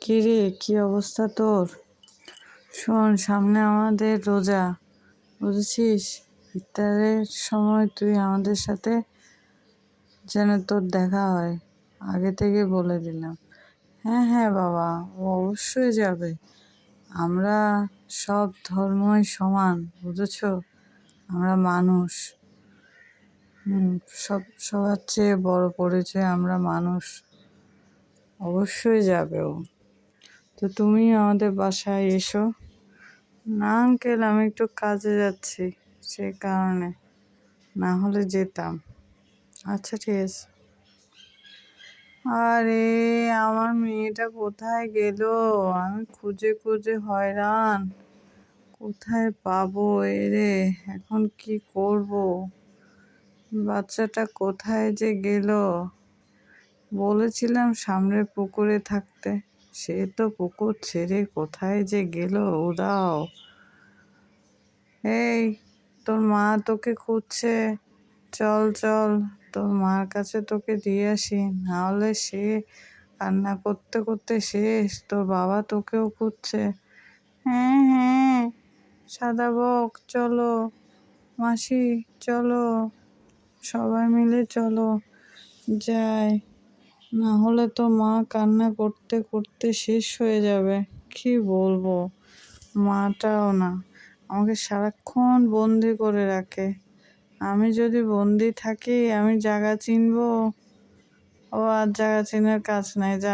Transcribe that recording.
কি রে, কি অবস্থা তোর? শোন, সামনে আমাদের রোজা, বুঝেছিস? ইফতারের সময় তুই আমাদের সাথে যেন তোর দেখা হয়, আগে থেকে বলে দিলাম। হ্যাঁ হ্যাঁ বাবা, ও অবশ্যই যাবে। আমরা সব ধর্মই সমান, বুঝেছো? আমরা মানুষ। সবার চেয়ে বড় পরিচয় আমরা মানুষ। অবশ্যই যাবে ও। তো তুমি আমাদের বাসায় এসো। না আঙ্কেল, আমি একটু কাজে যাচ্ছি, সে কারণে, না হলে যেতাম। আচ্ছা ঠিক আছে। আরে, আমার মেয়েটা কোথায় গেল? আমি খুঁজে খুঁজে হয়রান। কোথায় পাবো এরে? এখন কি করব? বাচ্চাটা কোথায় যে গেল? বলেছিলাম সামনের পুকুরে থাকতে, সে তো পুকুর ছেড়ে কোথায় যে গেল উদাও। এই, তোর মা তোকে খুঁজছে, চল চল, তোর মার কাছে তোকে দিয়ে আসি, নাহলে সে কান্না করতে করতে শেষ। তোর বাবা তোকেও খুঁজছে। হ্যাঁ হ্যাঁ, সাদা বক, চলো মাসি, চলো, সবাই মিলে চলো যাই, না হলে তো মা কান্না করতে করতে শেষ হয়ে যাবে। কি বলবো, মাটাও না, আমাকে সারাক্ষণ বন্দি করে রাখে। আমি যদি বন্দি থাকি, আমি জায়গা চিনবো? ও আর জায়গা চিনার কাজ নাই, যা।